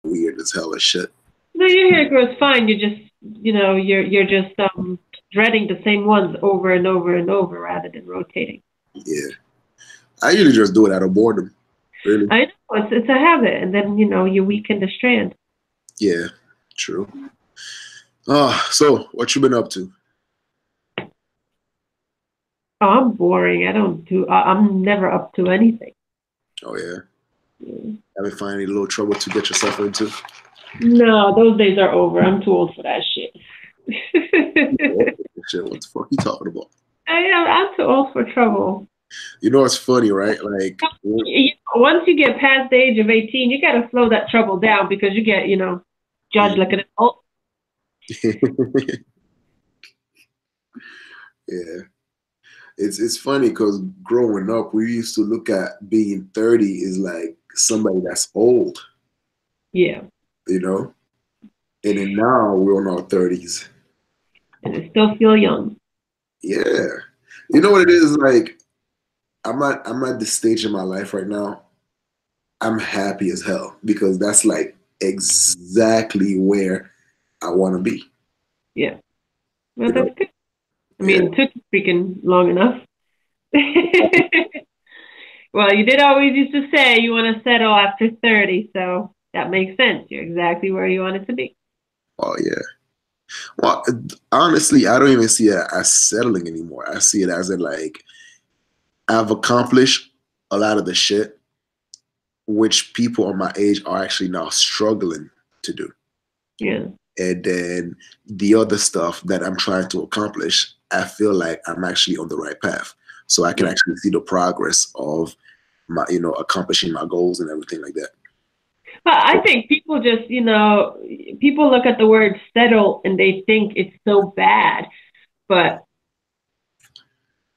weird as hell as shit. No, your hair grows fine. You just, you're just dreading the same ones over and over and over rather than rotating. Yeah, I usually just do it out of boredom. Really? I know it's a habit, and then you weaken the strand. Yeah, true. So what you been up to? Oh, I'm boring. I don't do. I'm never up to anything. Oh yeah, Mm. have been finding a little trouble to get yourself into? No, those days are over. I'm too old for that shit. Shit, what the fuck you talking about? I'm too old for trouble. You know what's funny, right? Like, Once you get past the age of 18, you got to slow that trouble down because you get, yeah, judged like an adult. yeah. It's funny because growing up, we used to look at being 30 is like somebody that's old, Yeah, you know? And then now we're in our 30s. and I still feel young. Yeah. You know what it is? Like, I'm at this stage in my life right now. I'm happy as hell because that's like exactly where I want to be. Yeah, well, You know? that's good. I Yeah. mean, it took freaking long enough. Well, you did always used to say you want to settle after 30, so that makes sense. You're exactly where you want it to be. Oh yeah. Well, honestly, I don't even see it as settling anymore. I see it as in like I've accomplished a lot of the shit which people on my age are actually now struggling to do. Yeah. And then the other stuff that I'm trying to accomplish, I feel like I'm actually on the right path. So I can Yeah. actually see the progress of my, accomplishing my goals and everything like that. Well, I think people just, people look at the word settle and they think it's so bad. But,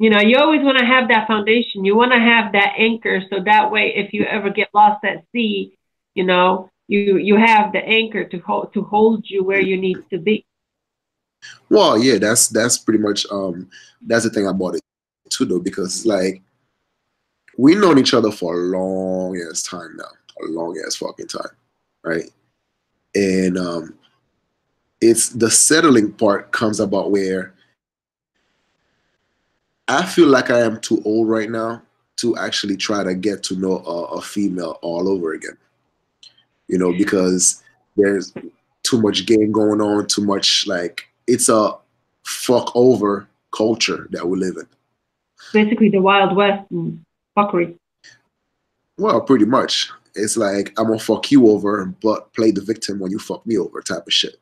you always want to have that foundation. You want to have that anchor so that way if you ever get lost at sea, you have the anchor to hold you where you need to be. Well, yeah, that's pretty much that's the thing about it too though, because it's like we've known each other for a long ass time now. A long ass fucking time. Right? And it's the settling part comes about where I feel like I am too old right now to actually try to get to know a female all over again. Because there's too much game going on, too much like it's a fuck over culture that we live in. Basically, the Wild West and fuckery. Well, pretty much. It's like I'm gonna fuck you over, but play the victim when you fuck me over, type of shit.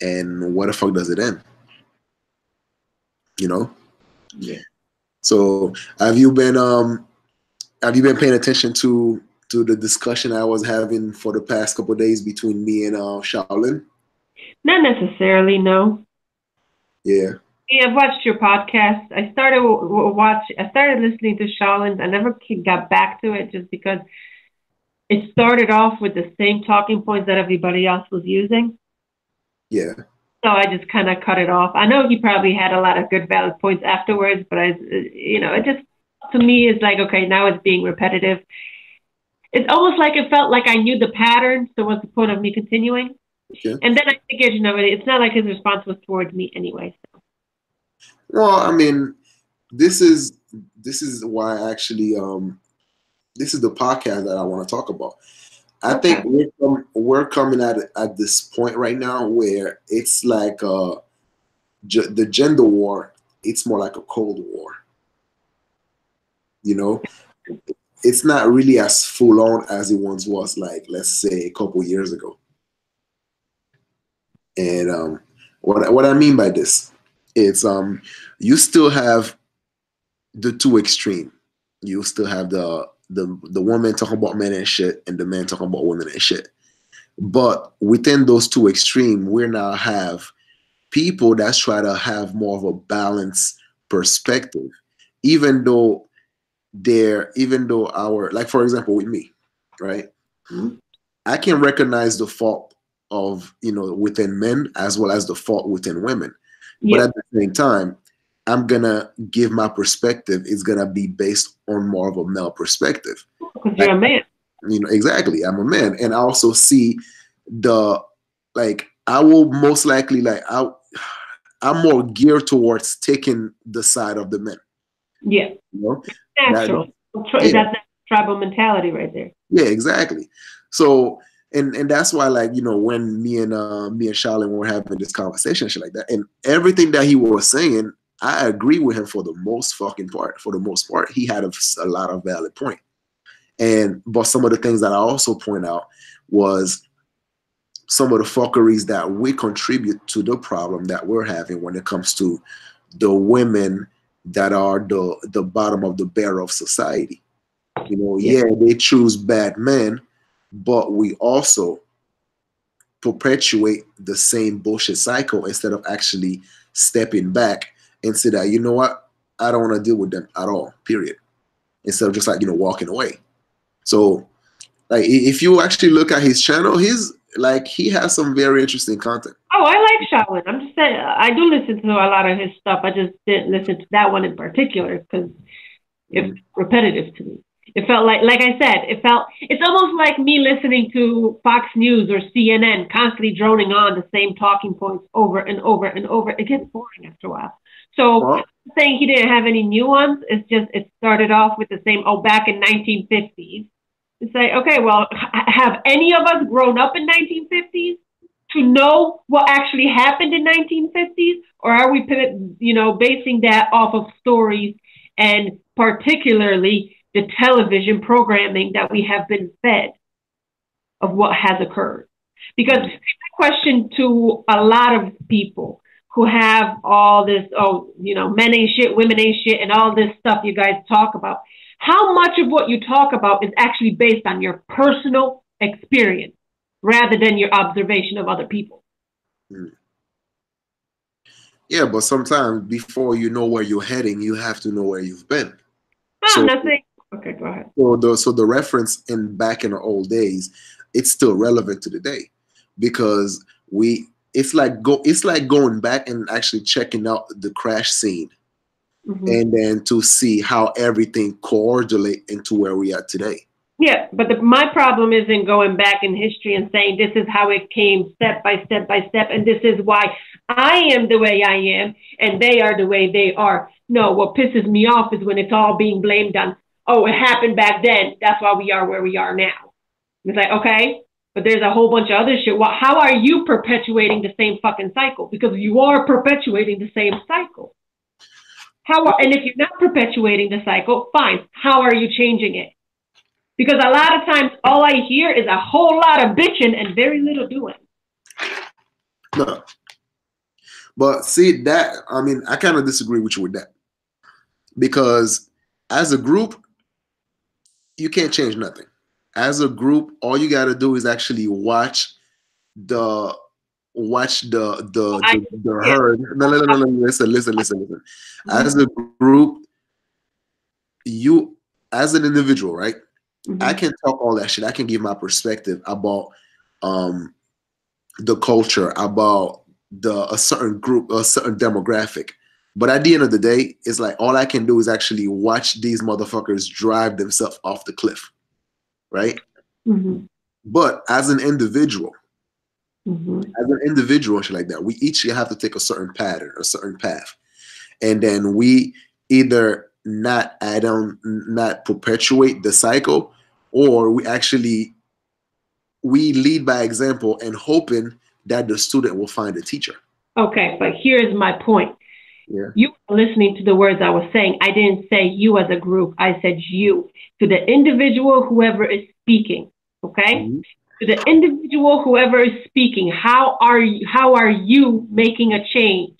And what the fuck does it end? You know. Yeah. So have you been paying attention to the discussion I was having for the past couple of days between me and Shaolin? Not necessarily, no. Yeah. Yeah, I've watched your podcast. I started listening to Shawlin's. I never got back to it just because it started off with the same talking points that everybody else was using. Yeah. So I just kind of cut it off. I know he probably had a lot of good valid points afterwards, but it just to me is like, okay, now it's being repetitive. It's almost like it felt like I knew the pattern. So what's the point of me continuing? Okay. And then I figured, it's not like his response was towards me anyway. So. Well, I mean, this is this is why actually this is the podcast that I want to talk about. I think Okay. we're coming at this point right now where it's like the gender war. It's more like a cold war. You know, it's not really as full on as it once was. Like let's say a couple years ago. And what I mean by this, it's you still have the two extreme. You still have the woman talking about men and shit, and the men talking about women and shit. But within those two extreme, we now have people that's try to have more of a balanced perspective, even though our like for example with me, right? Mhm. I can recognize the fault of within men as well as the fault within women, but Yep. at the same time, I'm gonna give my perspective. It's gonna be based on more of a male perspective. Because Like you're a man. You know, exactly. I'm a man, and I also see the like. I will most likely I'm more geared towards taking the side of the men. Yeah, You know, that natural. yeah, That's that tribal mentality right there. yeah, exactly. So and that's why, like, you know, when me and Charlotte were having this conversation and shit like that, and everything that he was saying, I agree with him for the most fucking part. For the most part, he had a lot of valid point. And but some of the things that I also point out was some of the fuckeries that we contribute to the problem that we're having when it comes to the women that are the bottom of the barrel of society. You know, Yeah. yeah, they choose bad men, but we also perpetuate the same bullshit cycle instead of actually stepping back and say that, you know what, I don't want to deal with them at all, period. Instead of just, like, you know, walking away. So, like, if you actually look at his channel, he has some very interesting content. Oh, I like Shaolin. I'm just saying, I do listen to a lot of his stuff. I just didn't listen to that one in particular because it's repetitive to me. It felt like I said, it's almost like me listening to Fox News or CNN, constantly droning on the same talking points over and over and over. It gets boring after a while. So Well, saying he didn't have any new ones, it's just, it started off with the same, oh, back in 1950s. It's like, okay, well, have any of us grown up in 1950s to know what actually happened in 1950s? Or are we, basing that off of stories and particularly the television programming that we have been fed of what has occurred? Because my question to a lot of people who have all this, men ain't shit, women ain't shit, and all this stuff you guys talk about, how much of what you talk about is actually based on your personal experience rather than your observation of other people? yeah, but sometimes before you know where you're heading, you have to know where you've been. I'm So, not saying. Okay, go ahead. so the reference in back in the old days, it's still relevant to the day, because it's like going back and actually checking out the crash scene, and then to see how everything correlate into where we are today. Yeah, but my problem isn't going back in history and saying this is how it came step by step by step, and this is why I am the way I am, and they are the way they are. No, what pisses me off is when it's all being blamed on, oh, it happened back then, that's why we are where we are now. It's like, okay, but there's a whole bunch of other shit. Well, how are you perpetuating the same fucking cycle? Because you are perpetuating the same cycle. And if you're not perpetuating the cycle, fine. How are you changing it? Because a lot of times all I hear is a whole lot of bitching and very little doing. No. But see that, I mean, I kind of disagree with you with that. Because as a group, you can't change nothing. As a group, all you gotta do is actually watch the herd. No, listen. As a group, you as an individual, right? I can talk all that shit. I can give my perspective about the culture, about a certain group, a certain demographic. But at the end of the day, it's like all I can do is actually watch these motherfuckers drive themselves off the cliff, right? But as an individual, shit like that, we each have to take a certain pattern, a certain path, and then we either not perpetuate the cycle, or we lead by example and hoping that the student will find a teacher. Okay, but here's my point. Yeah. You were listening to the words I was saying. I didn't say you as a group. I said you. To the individual, whoever is speaking, okay? To the individual, whoever is speaking, how are you making a change?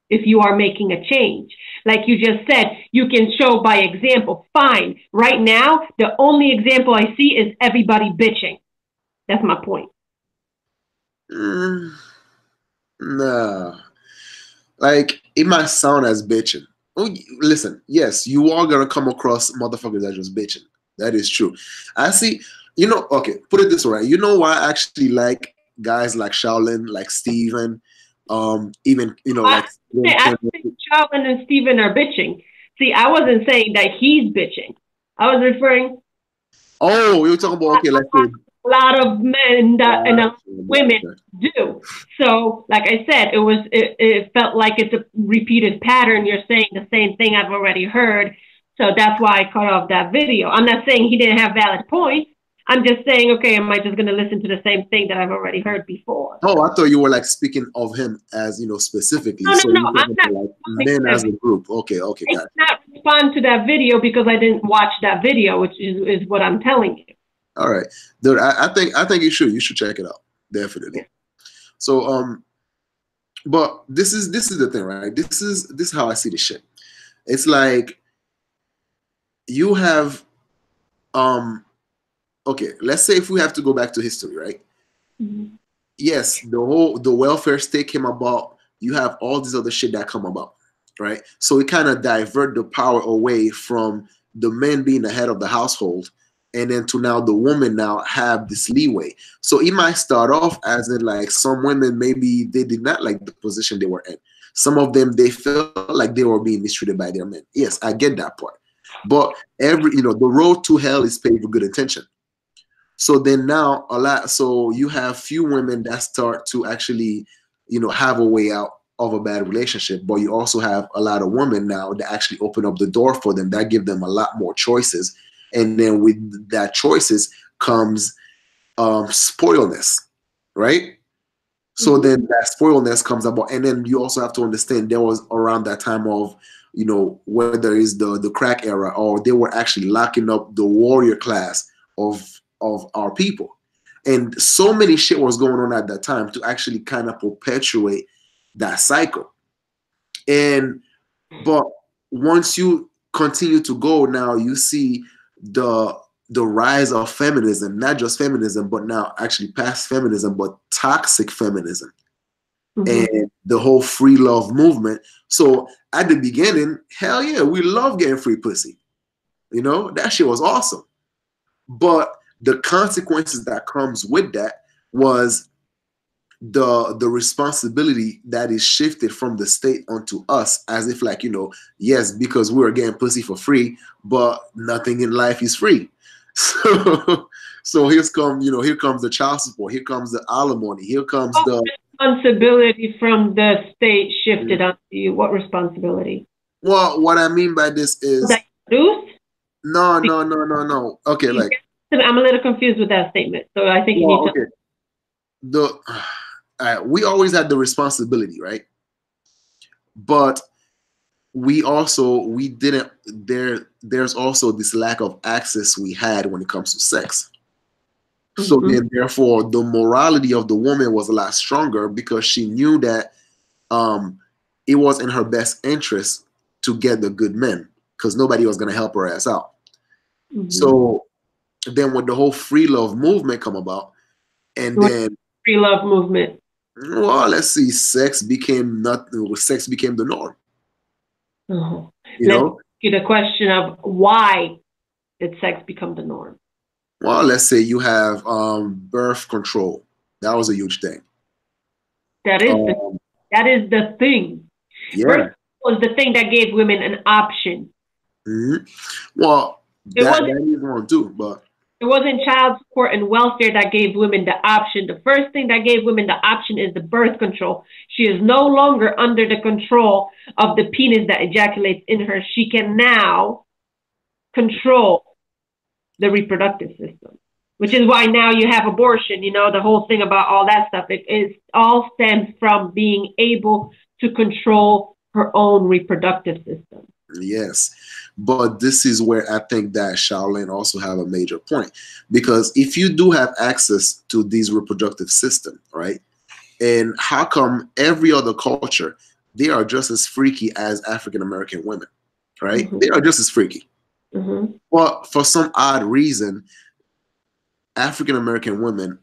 If you are making a change, like you just said, you can show by example. Fine. Right now, the only example I see is everybody bitching. That's my point. Nah. Like, it might sound as bitching. Oh, listen, yes, you are gonna come across motherfuckers that just bitching. That is true. I see, okay, put it this way. You know why I actually like guys like Shaolin, like Steven, even, like I think Shaolin and Steven are bitching. See, I wasn't saying that he's bitching. I was referring Oh, you're talking about, okay, let's say. A lot of men that, and women Gotcha. do. So, like I said, it felt like it's a repeated pattern. You're saying the same thing I've already heard. So that's why I cut off that video. I'm not saying he didn't have valid points. I'm just saying, okay, am I just going to listen to the same thing that I've already heard before? Oh, I thought you were like speaking of him as, specifically. No, So no, you no. I'm not like men as a group. Okay, okay, I got did it. not respond to that video because I didn't watch that video, which is what I'm telling you. All right, dude. I think you should. You should check it out. Definitely. Yeah. So but this is the thing, right? This is how I see the shit. It's like you have okay, let's say if we have to go back to history, right? Mm-hmm. Yes, the welfare state came about. You have all these other shit that come about, right? So it kind of divert the power away from the men being the head of the household, and then to now the woman now have this leeway. So it might start off as in like some women maybe they did not like the position they were in. Some of them they felt like they were being mistreated by their men. Yes, I get that part. But the road to hell is paved with good intention. So then now so you have few women that start to actually, have a way out of a bad relationship, but you also have a lot of women now that actually open up the door for them, that give them a lot more choices. And then with that choices comes spoilness, right? So then that spoilness comes about, and then you also have to understand there was around that time of, whether it's the crack era or they were actually locking up the warrior class of our people, and so many shit was going on at that time to actually kind of perpetuate that cycle. But once you continue to go, now you see the rise of feminism, not just feminism, but now actually past feminism, but toxic feminism. And the whole free love movement. So at the beginning, hell yeah, we love getting free pussy. That shit was awesome. But the consequences that comes with that was the responsibility that is shifted from the state onto us, as if like, yes, because we are getting pussy for free, but nothing in life is free. So here comes the child support, here comes the alimony, here comes the responsibility from the state shifted onto you. What responsibility? Well, what I mean by this is no. Okay, like I'm a little confused with that statement, so I think you need to. We always had the responsibility, right? But we didn't. There's also this lack of access we had when it comes to sex. So then, therefore, the morality of the woman was a lot stronger because she knew that it was in her best interest to get the good men because nobody was going to help her ass out. So then when the whole free love movement come about, and then free love movement. Well, let's see, sex became the norm. Let's get a question of why did sex become the norm? Well, let's say you have birth control. That was a huge thing. That is the thing. Yeah. Birth was the thing that gave women an option. Well, that is one too, but it wasn't child support and welfare that gave women the option. The first thing that gave women the option is the birth control. She is no longer under the control of the penis that ejaculates in her. She can now control the reproductive system, which is why now you have abortion, the whole thing about all that stuff. It all stems from being able to control her own reproductive system. Yes, but this is where I think that Shaolin also have a major point, because if you do have access to these reproductive system, right, and how come every other culture, they are just as freaky as African American women, right? They are just as freaky. But for some odd reason, African American women,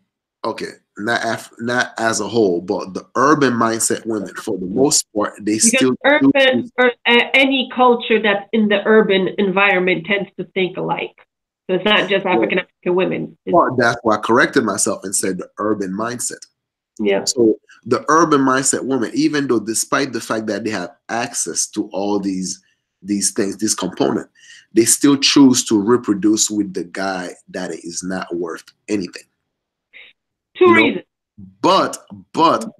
okay, not as a whole, but the urban mindset women, for the most part, they still urban or any culture that's in the urban environment tends to think alike. So it's not just African American women. Well, that's why I corrected myself and said the urban mindset. Yeah. So the urban mindset women, even though despite the fact that they have access to all these things, this component, they still choose to reproduce with the guy that is not worth anything. Two reasons. But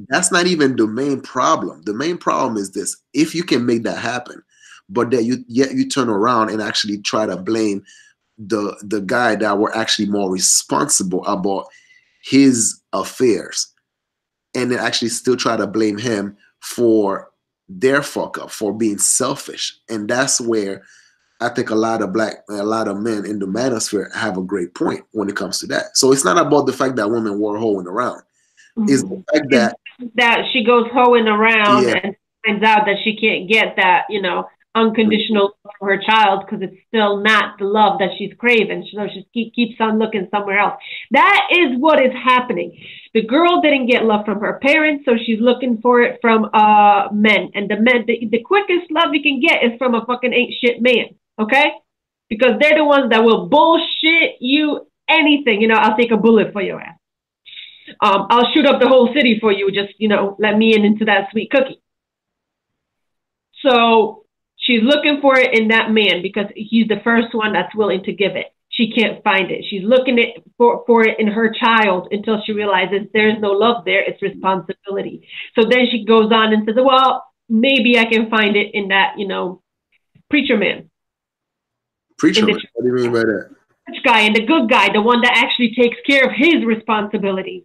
that's not even the main problem. The main problem is this: if you can make that happen, but that you turn around and actually try to blame the guy that were actually more responsible about his affairs, and then actually still try to blame him for their fuck up, for being selfish. And that's where I think a lot of men in the manosphere have a great point when it comes to that. So it's not about the fact that women were hoeing around. It's the fact that she goes hoeing around and finds out that she can't get that, unconditional love for her child because it's still not the love that she's craving. So she keeps on looking somewhere else. That is what is happening. The girl didn't get love from her parents, so she's looking for it from men. And the quickest love you can get is from a fucking ain't shit man, okay? Because they're the ones that will bullshit you anything. I'll take a bullet for your ass. I'll shoot up the whole city for you. Just, let me into that sweet cookie. So she's looking for it in that man because he's the first one that's willing to give it. She can't find it. She's looking for it in her child until she realizes there's no love there. It's responsibility. So then she goes on and says, well, maybe I can find it in that, preacher man. Preacher man? What do you mean by that? Rich guy and the good guy, the one that actually takes care of his responsibilities.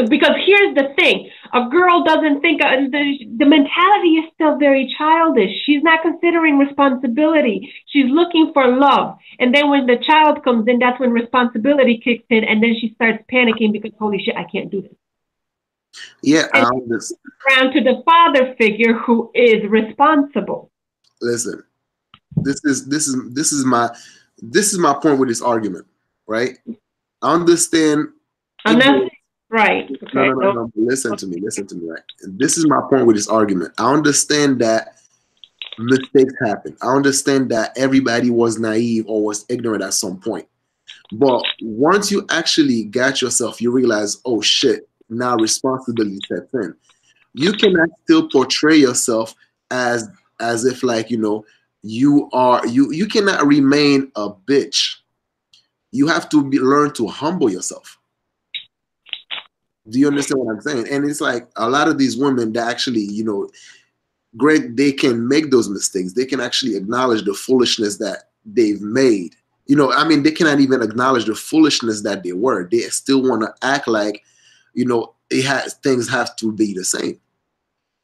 Because here's the thing, a girl doesn't think, the mentality is still very childish. She's not considering responsibility. She's looking for love. And then when the child comes in, that's when responsibility kicks in, and then she starts panicking because, holy shit, I can't do this. Yeah. Around to the father figure who is responsible. Listen, this is my point with this argument, right? I understand. Right. Okay. No. Listen to me, right? This is my point with this argument. I understand that mistakes happen. I understand that everybody was naive or was ignorant at some point. But once you actually got yourself, you realize, oh shit, now responsibility sets in. You cannot still portray yourself as if like, you cannot remain a bitch. You have to learn to humble yourself. Do you understand what I'm saying? And it's like a lot of these women that actually, great, they can make those mistakes. They can actually acknowledge the foolishness that they've made. They cannot even acknowledge the foolishness that they were. They still want to act like, things have to be the same.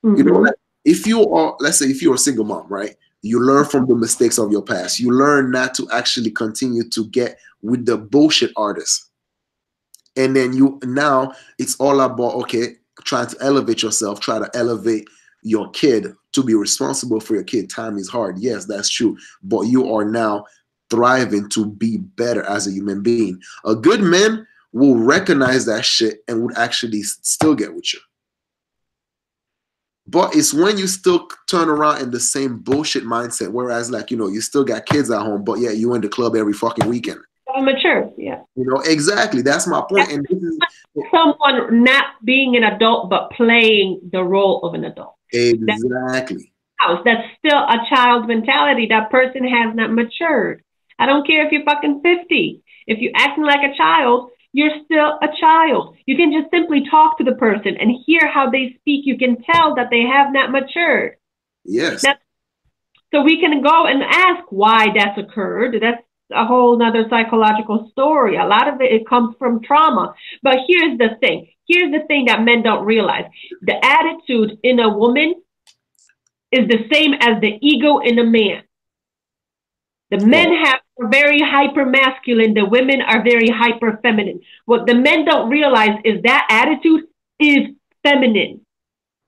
Mm-hmm. If you are, let's say, if you're a single mom, right? You learn from the mistakes of your past. You learn not to actually continue to get with the bullshit artists. And then now it's all about, okay, trying to elevate yourself, try to elevate your kid to be responsible for your kid. Time is hard. Yes, that's true. But you are now thriving to be better as a human being. A good man will recognize that shit and would actually still get with you. But it's when you still turn around in the same bullshit mindset, whereas like, you still got kids at home, but yeah, you in the club every fucking weekend. Mature, yeah. Exactly. That's my point. And this is someone not being an adult, but playing the role of an adult. Exactly. That's still a child mentality. That person has not matured. I don't care if you're fucking 50. If you're acting like a child, you're still a child. You can just simply talk to the person and hear how they speak. You can tell that they have not matured. Yes. So we can go and ask why that's occurred. That's a whole nother psychological story. A lot of it comes from trauma. But here's the thing. Here's the thing that men don't realize. The attitude in a woman is the same as the ego in a man. The men are very hyper masculine. The women are very hyper feminine. What the men don't realize is that attitude is feminine.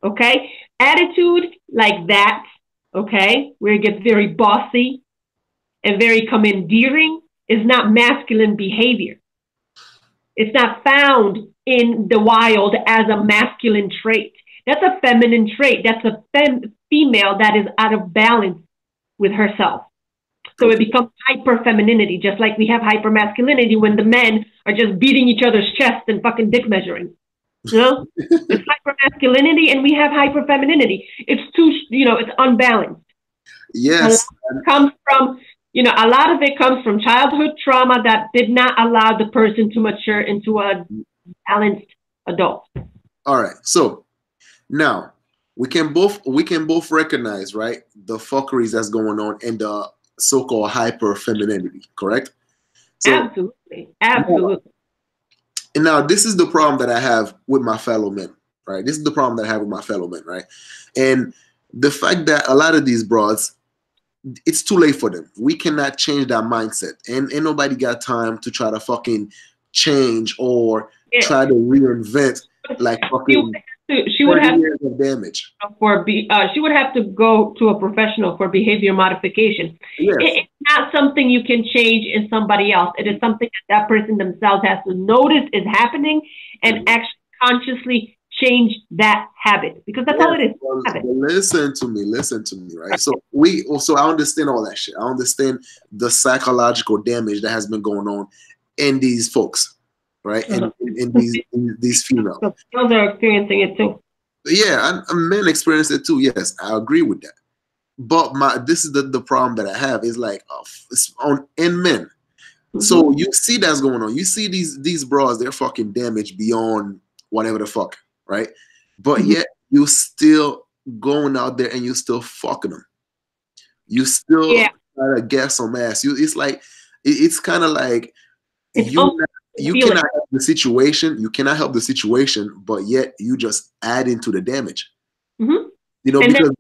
Okay? Attitude like that, okay, where it gets very bossy and very commandeering, is not masculine behavior. It's not found in the wild as a masculine trait. That's a feminine trait. That's a female that is out of balance with herself. So it becomes hyper femininity, just like we have hyper masculinity when the men are just beating each other's chest and fucking dick measuring. It's hyper masculinity and we have hyper femininity. It's too, it's unbalanced. Yes. It comes from you know, a lot of it comes from childhood trauma that did not allow the person to mature into a balanced adult. All right. So now we can both recognize, right, the fuckeries that's going on in the so-called hyper femininity, correct? So Absolutely. Absolutely. and now this is the problem that I have with my fellow men, right? This is the problem that I have with my fellow men, right? And the fact that a lot of these broads, it's too late for them. We cannot change that mindset, and ain't nobody got time to try to fucking change or Yeah. try to reinvent like fucking She would 30 have years of damage. she would have to go to a professional for behavior modification. Yes. It's not something you can change in somebody else. It is something that person themselves has to notice is happening and actually consciously change that habit, because that's all it is. Well, Habit. listen to me, right? So I understand all that shit. I understand the psychological damage that has been going on in these folks, right? In these females. So girls are experiencing it too. Yeah, and men experience it too. Yes, I agree with that. But this is the problem that I have is like it's on in men. So you see that's going on. You see these bras, they're fucking damaged beyond whatever the fuck, right? But yet you still going out there and you still fucking them. You still try to get some ass. It's like it's kind of like you cannot help the situation. You cannot help the situation, but yet you just add into the damage. You know, because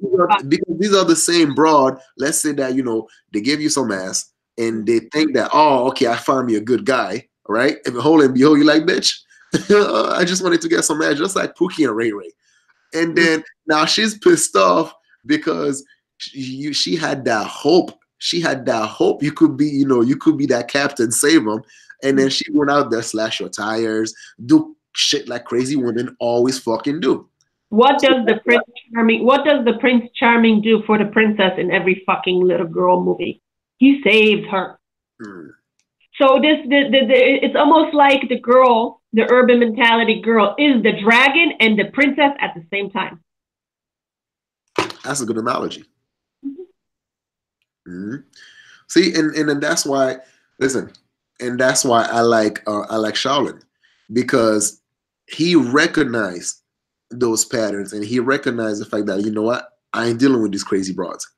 these are the same broad. Let's say that, you know, they give you some ass and they think that, oh, okay, I found me a good guy, right? And behold and behold, you like, bitch, I just wanted to get some ass, just like Pookie and Ray Ray. And then now she's pissed off because she had that hope. She had that hope you could be, you know, you could be that captain, save them. And then she went out there, slash your tires, do shit like crazy women always fucking do. What does the Prince Charming do for the princess in every fucking little girl movie? He saved her. So it's almost like the urban mentality girl is the dragon and the princess at the same time. That's a good analogy. See, and that's why, listen, and that's why I like Shaolin, because he recognized those patterns and he recognized the fact that, you know what, I ain't dealing with these crazy broads.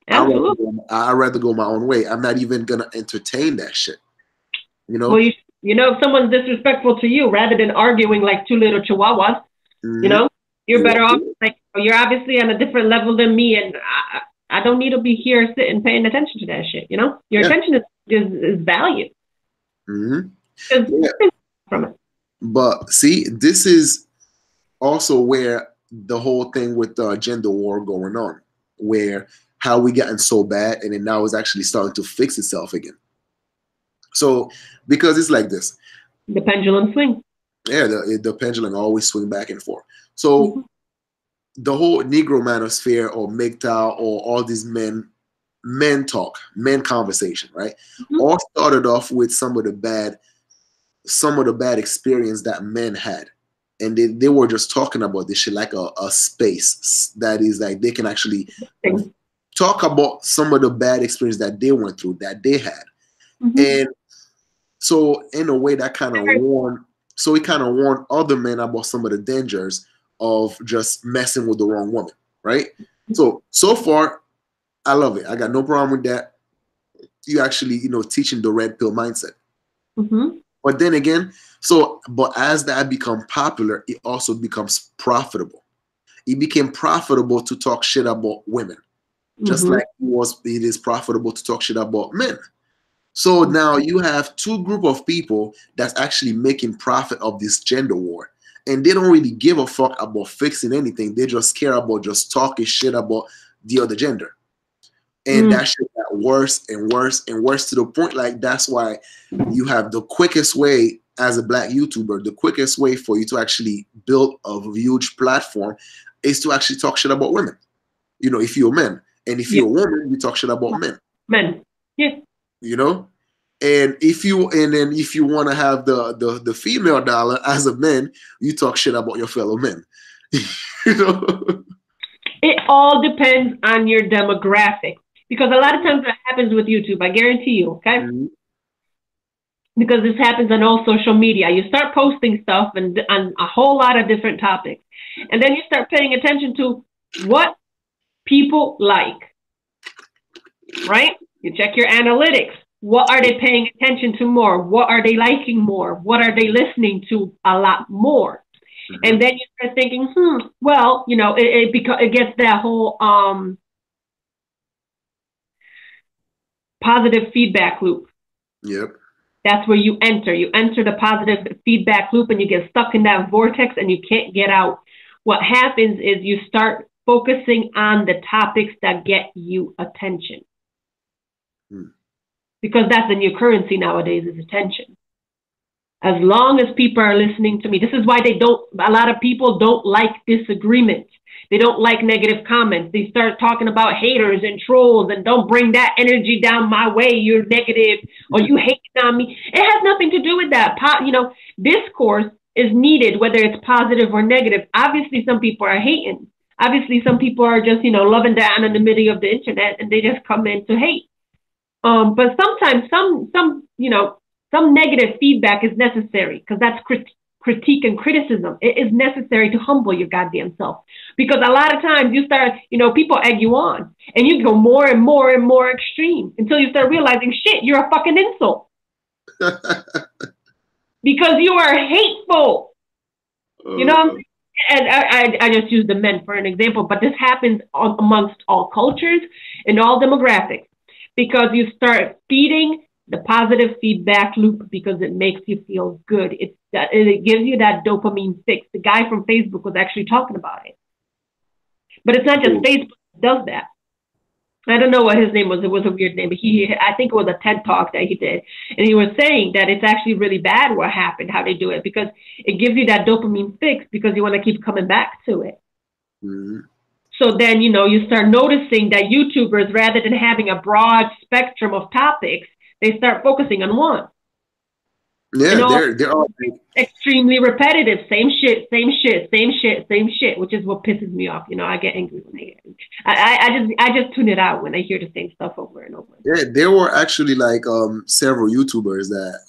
I'd rather go my own way. I'm not even gonna entertain that shit. You know. Well, you know, if someone's disrespectful to you, rather than arguing like two little chihuahuas, you know, you're better off like, you're obviously on a different level than me, and I don't need to be here sitting paying attention to that shit. You know, your attention is valued. From it. But see, this is also where the whole thing with the gender war going on, where how we gotten so bad and then now it's actually starting to fix itself again. So because it's like this, the pendulum swing. Yeah, the pendulum always swing back and forth. So the whole Negro manosphere or MGTOW or all these men talk, men conversation, right? All started off with some of the bad experience that men had. And they were just talking about this shit like a space that is like they can actually talk about some of the bad experience that they went through, that they had. And so in a way that kind of warned other men about some of the dangers of just messing with the wrong woman, right? So far, I love it. I got no problem with that. You actually, you know, teaching the red pill mindset. But then again, but as that become popular, it also becomes profitable. It became profitable to talk shit about women, just like it is profitable to talk shit about men. So now you have two group of people that's actually making profit of this gender war, and they don't really give a fuck about fixing anything. They just care about just talking shit about the other gender. And that shit got worse and worse and worse to the point like that's why you have the quickest way as a black YouTuber, the quickest way for you to actually build a huge platform is to actually talk shit about women. You know, if you're a man, and if you're a woman, you talk shit about men. Men, you know, and if you want to have the female dollar as a man, you talk shit about your fellow men. You know, it all depends on your demographic. Because a lot of times what happens with YouTube, I guarantee you, okay? Mm-hmm. Because this happens on all social media. You start posting stuff and on a whole lot of different topics. And then you start paying attention to what people like, right? You check your analytics. What are they paying attention to more? What are they liking more? What are they listening to a lot more? Mm-hmm. And then you start thinking, well, you know, it gets that whole positive feedback loop. Yep. That's where you enter. You enter the positive feedback loop and you get stuck in that vortex and you can't get out. What happens is you start focusing on the topics that get you attention. Because that's the new currency nowadays, is attention. As long as people are listening to me, this is why a lot of people don't like disagreement. They don't like negative comments. They start talking about haters and trolls and don't bring that energy down my way. You're negative or you hate on me. It has nothing to do with that. You know, discourse is needed, whether it's positive or negative. Obviously, some people are hating. Obviously, some people are just, you know, loving down in the middle of the internet and they just come in to hate. But sometimes some negative feedback is necessary because that's critique and criticism. It is necessary to humble your goddamn self, because a lot of times you start, you know, people egg you on and you go more and more and more extreme until you start realizing, shit, you're a fucking insult because you are hateful. You know, and I just use the men for an example, but this happens amongst all cultures and all demographics, because you start feeding the positive feedback loop because it makes you feel good. It gives you that dopamine fix. The guy from Facebook was actually talking about it. But it's not just Facebook that does that. I don't know what his name was. It was a weird name, but I think it was a TED Talk that he did. And he was saying that it's actually really bad what happened, how they do it, because it gives you that dopamine fix because you want to keep coming back to it. Mm-hmm. So then, you know, you start noticing that YouTubers, rather than having a broad spectrum of topics, they start focusing on one. Yeah, they're all extremely repetitive. Same shit, same shit, same shit, same shit, which is what pisses me off. You know, I get angry when I just tune it out when I hear the same stuff over and over. Yeah, there were actually like several YouTubers that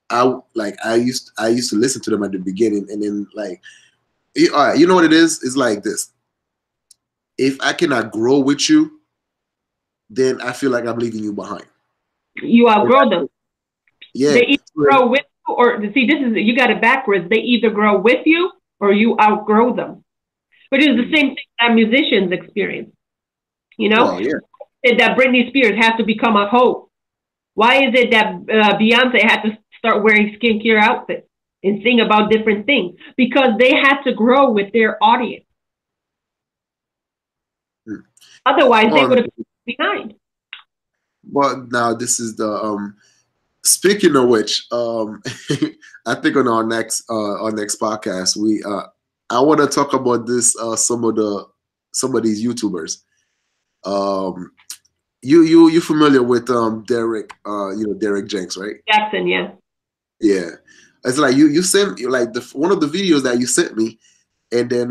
I used to listen to them at the beginning, and then like, all right, you know what it is? It's like this. If I cannot grow with you, then I feel like I'm leaving you behind. You outgrow them. Yeah. They either grow with you, or see, you got it backwards. They either grow with you or you outgrow them, which is the same thing that musicians experience. You know, that Britney Spears has to become a hoe. Why is it that Beyonce had to start wearing skincare outfits and sing about different things? Because they had to grow with their audience. Otherwise, they would have been behind. Well, now this is the speaking of which, I think on our next podcast, I want to talk about this some of these YouTubers. You familiar with Derek? Derek Jenks, right? Jackson, yeah. Yeah, it's like you sent like one of the videos that you sent me, and then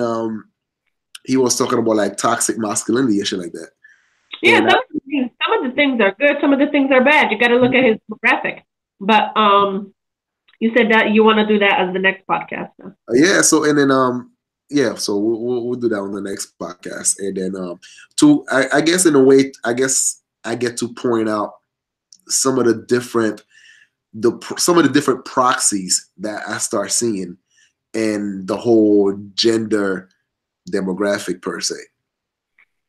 he was talking about like toxic masculinity and shit like that. Yeah, some of the things are good, some of the things are bad. You got to look at his graphic. But you said that you want to do that as the next podcast. So. Yeah. So and then so we'll do that on the next podcast, and then I guess in a way, I guess I get to point out some of the different proxies that I start seeing in the whole gender demographic per se.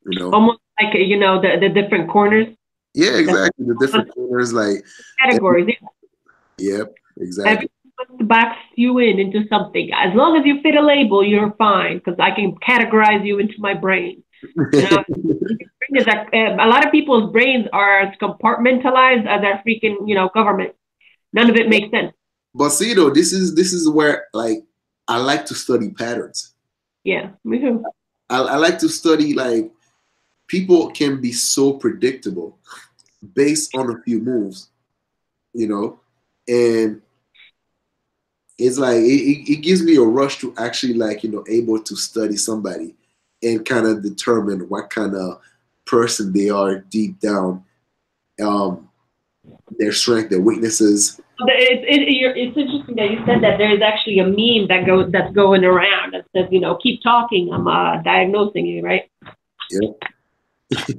You know, almost like, you know, the different corners. Yeah, exactly. The different corners, like categories. Yep, exactly. Everyone box you into something. As long as you fit a label, you're fine, because I can categorize you into my brain. You know, a lot of people's brains are as compartmentalized as our freaking, you know, government. None of it makes sense. But see, though, this is where, like, I like to study patterns. Yeah, me too. I like to study, like, people can be so predictable based on a few moves, you know, and it's like it gives me a rush to actually, like, you know, able to study somebody and kind of determine what kind of person they are deep down, their strength, their weaknesses. It's interesting that you said that. There is actually a meme that's going around that says, keep talking. I'm diagnosing you, right? Yep.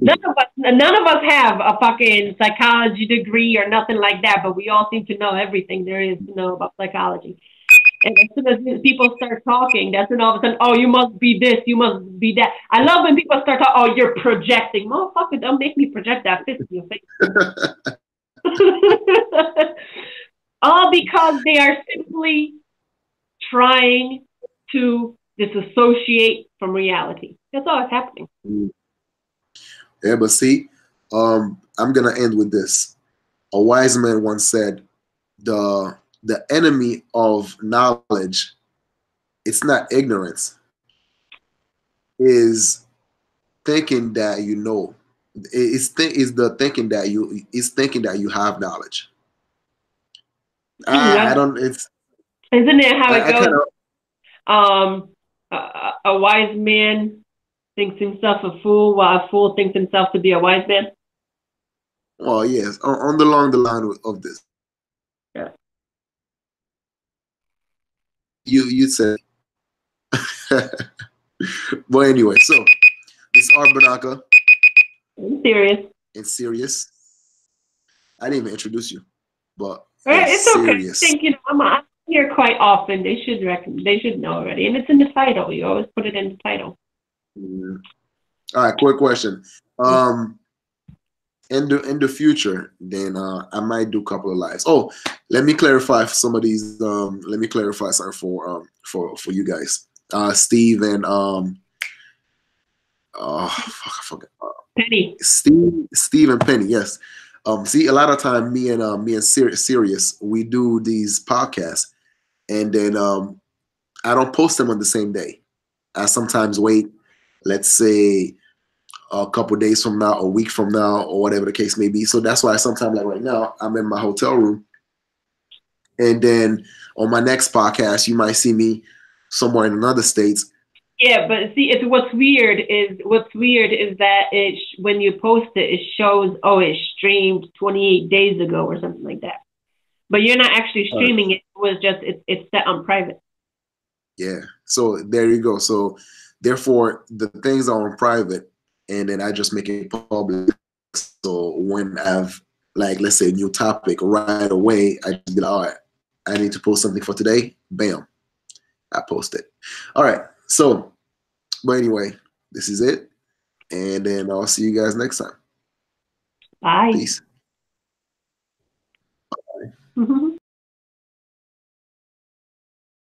None of us have a fucking psychology degree or nothing like that, but we all seem to know everything there is to know about psychology. And as soon as people start talking, that's when all of a sudden, oh, you must be this, you must be that. I love when people start talking, oh, you're projecting. Motherfucker, don't make me project that fist in your face. All because they are simply trying to disassociate from reality. That's all that's happening. Yeah, but see, I'm gonna end with this. A wise man once said, the enemy of knowledge, it's not ignorance, is thinking that you know. It's thinking that you have knowledge. I don't. It's Isn't it how it goes? A wise man thinks himself a fool, while a fool thinks himself to be a wise man. Oh yes, on the along the line of this. Yeah. You said. But anyway, so this Art Banaka. Serious. It's serious. I didn't even introduce you, but it's serious. Okay. I think I'm here quite often. They should know already, and it's in the title. You always put it in the title. Mm. All right, quick question. In the future, then I might do a couple of lives. Oh, let me clarify some of these. Let me clarify something for you guys. Steve and fuck, I forgot. Penny. Steve and Penny. Yes. See, a lot of time, me and Sirius, we do these podcasts, and then I don't post them on the same day. I sometimes wait, let's say, a couple days from now, a week from now, or whatever the case may be. So that's why sometimes, like right now, I'm in my hotel room, and then on my next podcast, you might see me somewhere in another states. Yeah, but see, what's weird is that when you post it shows, oh, it streamed 28 days ago or something like that. But you're not actually streaming it. It was just it's set on private. Yeah. So there you go. So therefore, the things are on private, and then I just make it public. So when I have, like, let's say a new topic right away, I just be like, all right, I need to post something for today. Bam, I post it. All right. So, but anyway, this is it, and then I'll see you guys next time. Bye. Peace.